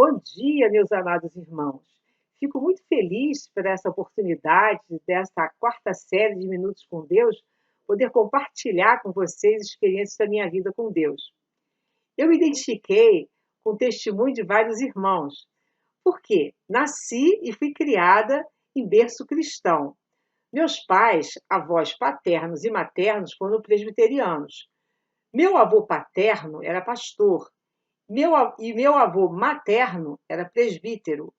Bom dia, meus amados irmãos. Fico muito feliz por essa oportunidade, dessa quarta série de Minutos com Deus, poder compartilhar com vocês experiências da minha vida com Deus. Eu me identifiquei com o testemunho de vários irmãos, porque nasci e fui criada em berço cristão. Meus pais, avós paternos e maternos foram presbiterianos. Meu avô paterno era pastor meu avô materno era presbítero.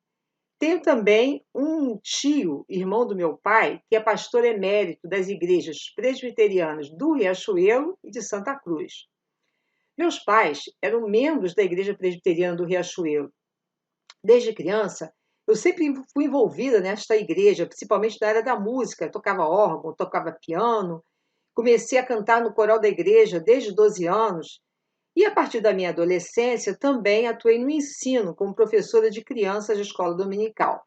Tenho também um tio, irmão do meu pai, que é pastor emérito das igrejas presbiterianas do Riachuelo e de Santa Cruz. Meus pais eram membros da igreja presbiteriana do Riachuelo. Desde criança, eu sempre fui envolvida nesta igreja, principalmente na área da música. Tocava órgão, tocava piano. Comecei a cantar no coral da igreja desde 12 anos. E a partir da minha adolescência, também atuei no ensino como professora de crianças de escola dominical.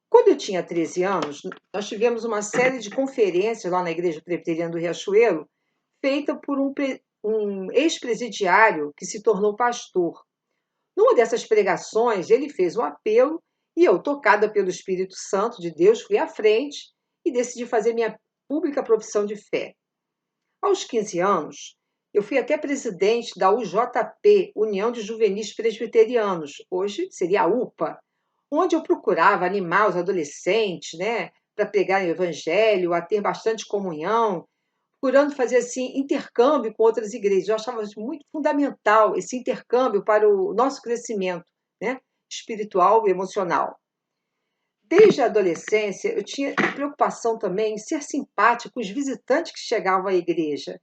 Quando eu tinha 13 anos, nós tivemos uma série de conferências lá na Igreja Presbiteriana do Riachuelo, feita por um ex-presidiário que se tornou pastor. Numa dessas pregações, ele fez um apelo e eu, tocada pelo Espírito Santo de Deus, fui à frente e decidi fazer minha pública profissão de fé. Aos 15 anos, eu fui até presidente da UJP, União de Juvenis Presbiterianos, hoje seria a UPA, onde eu procurava animar os adolescentes, né, para pregar o evangelho, a ter bastante comunhão, procurando fazer assim intercâmbio com outras igrejas. Eu achava muito fundamental esse intercâmbio para o nosso crescimento, né, espiritual e emocional. Desde a adolescência, eu tinha preocupação também em ser simpática com os visitantes que chegavam à igreja.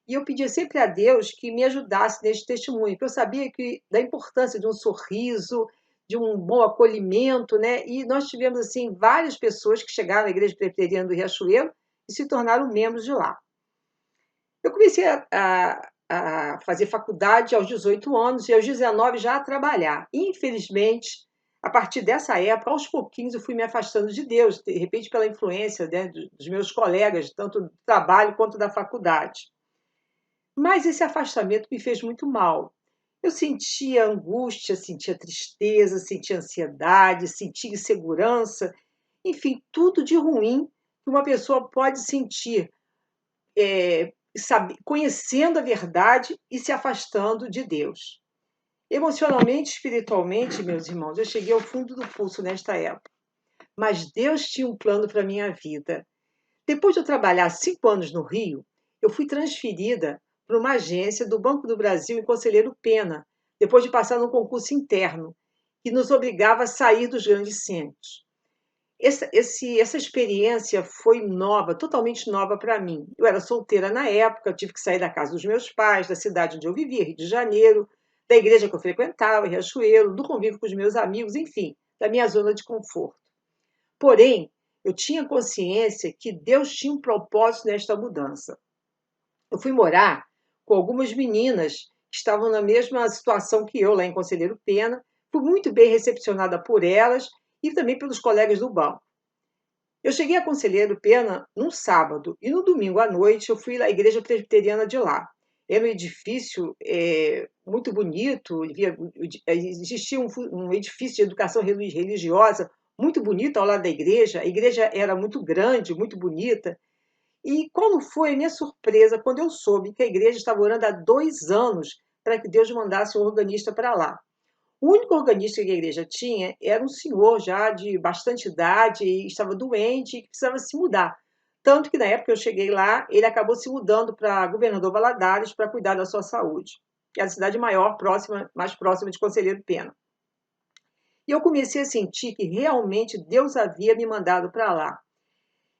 E eu pedia sempre a Deus que me ajudasse neste testemunho, porque eu sabia da importância de um sorriso, de um bom acolhimento, né? E nós tivemos, assim, várias pessoas que chegaram à Igreja Presbiteriana do Riachuelo e se tornaram membros de lá. Eu comecei a fazer faculdade aos 18 anos e aos 19 já a trabalhar. Infelizmente, a partir dessa época, aos pouquinhos, eu fui me afastando de Deus, de repente pela influência, né, dos meus colegas, tanto do trabalho quanto da faculdade. Mas esse afastamento me fez muito mal. Eu sentia angústia, sentia tristeza, sentia ansiedade, sentia insegurança, enfim, tudo de ruim que uma pessoa pode sentir, conhecendo a verdade e se afastando de Deus. Emocionalmente, espiritualmente, meus irmãos, eu cheguei ao fundo do poço nesta época. Mas Deus tinha um plano para a minha vida. Depois de eu trabalhar 5 anos no Rio, eu fui transferida para uma agência do Banco do Brasil em Conselheiro Pena, depois de passar num concurso interno, que nos obrigava a sair dos grandes centros. Essa experiência foi nova, totalmente nova para mim. Eu era solteira na época, eu tive que sair da casa dos meus pais, da cidade onde eu vivia, Rio de Janeiro, da igreja que eu frequentava, Riachuelo, do convívio com os meus amigos, enfim, da minha zona de conforto. Porém, eu tinha consciência que Deus tinha um propósito nesta mudança. Eu fui morar com algumas meninas que estavam na mesma situação que eu, lá em Conselheiro Pena. Fui muito bem recepcionada por elas e também pelos colegas do banco. Eu cheguei a Conselheiro Pena num sábado e no domingo à noite eu fui à igreja presbiteriana de lá. Era um edifício muito bonito, existia um edifício de educação religiosa muito bonito ao lado da igreja. A igreja era muito grande, muito bonita. E como foi a minha surpresa quando eu soube que a igreja estava orando há 2 anos para que Deus mandasse um organista para lá. O único organista que a igreja tinha era um senhor já de bastante idade e estava doente e precisava se mudar. Tanto que na época que eu cheguei lá, ele acabou se mudando para Governador Valadares para cuidar da sua saúde, que é a cidade maior, mais próxima de Conselheiro Pena. E eu comecei a sentir que realmente Deus havia me mandado para lá.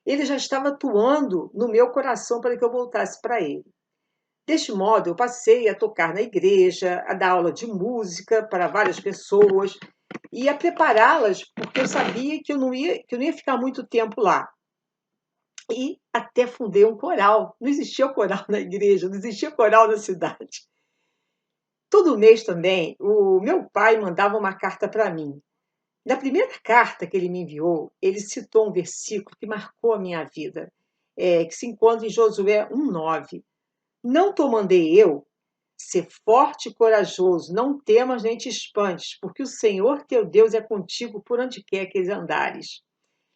Ele já estava atuando no meu coração para que eu voltasse para ele. Deste modo, eu passei a tocar na igreja, a dar aula de música para várias pessoas e a prepará-las, porque eu sabia que eu não ia ficar muito tempo lá. E até fundei um coral. Não existia coral na igreja, não existia coral na cidade. Todo mês também, o meu pai mandava uma carta para mim. Na primeira carta que ele me enviou, ele citou um versículo que marcou a minha vida, que se encontra em Josué 1:9. Não te mandei eu? Ser forte e corajoso, não temas nem te espantes, porque o Senhor teu Deus é contigo por onde quer que andares.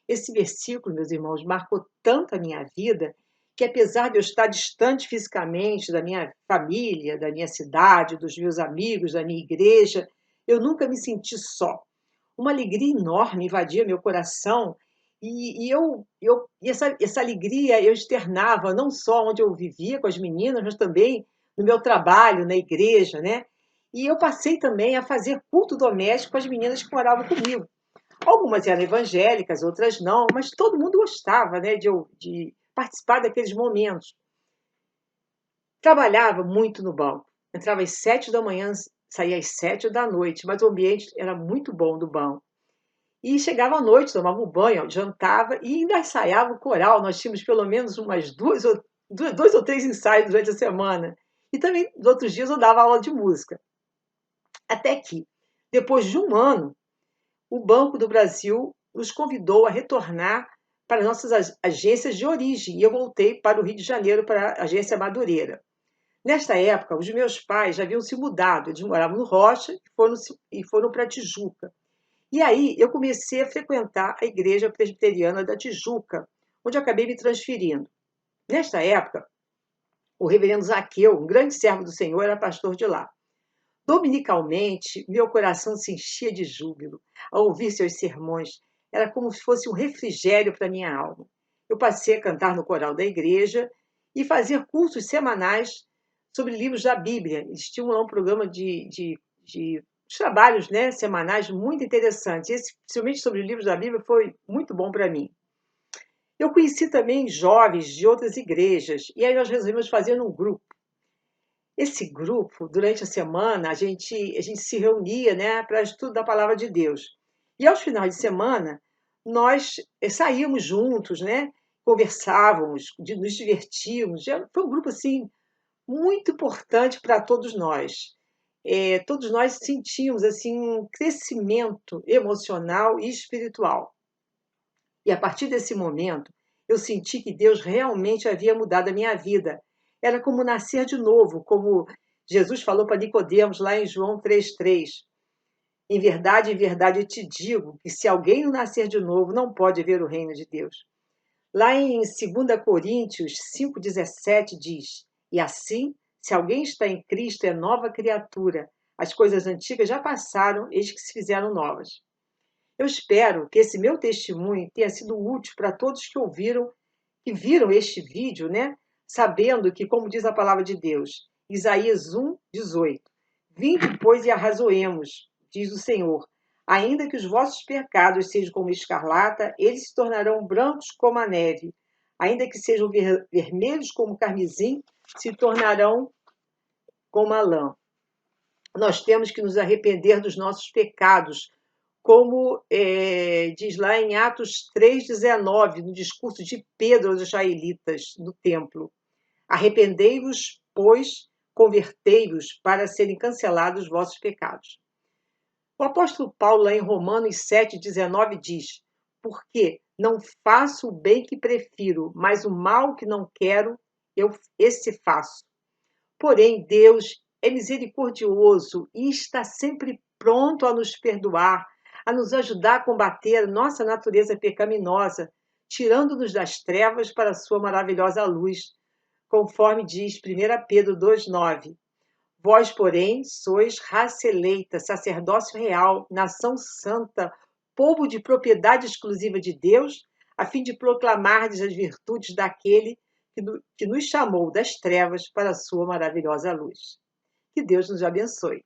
Esse versículo, meus irmãos, marcou tanto a minha vida que, apesar de eu estar distante fisicamente da minha família, da minha cidade, dos meus amigos, da minha igreja, eu nunca me senti só. Uma alegria enorme invadia meu coração e essa alegria eu externava não só onde eu vivia com as meninas, mas também no meu trabalho, na igreja, né? E eu passei também a fazer culto doméstico com as meninas que moravam comigo. Algumas eram evangélicas, outras não, mas todo mundo gostava, né, de participar daqueles momentos. Trabalhava muito no banco. Entrava às 7 da manhã, saía às 7 da noite, mas o ambiente era muito bom do banco. E chegava à noite, tomava um banho, jantava e ainda ensaiava o coral. Nós tínhamos pelo menos umas dois ou três ensaios durante a semana. E também, nos outros dias, eu dava aula de música. Até que, depois de um ano, o Banco do Brasil nos convidou a retornar para nossas agências de origem e eu voltei para o Rio de Janeiro, para a agência Madureira. Nesta época, os meus pais já haviam se mudado, eles moravam no Rocha e foram para a Tijuca. E aí eu comecei a frequentar a Igreja Presbiteriana da Tijuca, onde eu acabei me transferindo. Nesta época, o reverendo Zaqueu, um grande servo do Senhor, era pastor de lá. Dominicalmente, meu coração se enchia de júbilo ao ouvir seus sermões. Era como se fosse um refrigério para minha alma. Eu passei a cantar no coral da igreja e fazer cursos semanais sobre livros da Bíblia. Eles tinham lá um programa de trabalhos, né, semanais muito interessantes. Esse, principalmente sobre livros da Bíblia, foi muito bom para mim. Eu conheci também jovens de outras igrejas e aí nós resolvemos fazer um grupo. Esse grupo, durante a semana, a gente se reunia, né, para estudo da palavra de Deus. E aos finais de semana, nós saíamos juntos, né, conversávamos, nos divertíamos. Foi um grupo assim muito importante para todos nós. Todos nós sentimos assim um crescimento emocional e espiritual. E a partir desse momento, eu senti que Deus realmente havia mudado a minha vida. Era como nascer de novo, como Jesus falou para Nicodemos lá em João 3,3. Em verdade, eu te digo que se alguém não nascer de novo, não pode ver o reino de Deus. Lá em 2 Coríntios 5,17 diz: E assim, se alguém está em Cristo, é nova criatura. As coisas antigas já passaram, eis que se fizeram novas. Eu espero que esse meu testemunho tenha sido útil para todos que viram este vídeo, né? Sabendo que, como diz a palavra de Deus, Isaías 1:18, vinde, pois, e arrazoemos, diz o Senhor. Ainda que os vossos pecados sejam como escarlata, eles se tornarão brancos como a neve. Ainda que sejam vermelhos como carmesim, se tornarão como a lã. Nós temos que nos arrepender dos nossos pecados, como diz lá em Atos 3,19, no discurso de Pedro aos israelitas no templo. Arrependei-vos, pois, convertei-vos para serem cancelados os vossos pecados. O apóstolo Paulo, lá em Romanos 7,19, diz: Porque não faço o bem que prefiro, mas o mal que não quero, esse faço. Porém, Deus é misericordioso e está sempre pronto a nos perdoar, a nos ajudar a combater a nossa natureza pecaminosa, tirando-nos das trevas para a sua maravilhosa luz, conforme diz 1 Pedro 2,9. Vós, porém, sois raça eleita, sacerdócio real, nação santa, povo de propriedade exclusiva de Deus, a fim de proclamardes as virtudes daquele que nos chamou das trevas para a sua maravilhosa luz. Que Deus nos abençoe.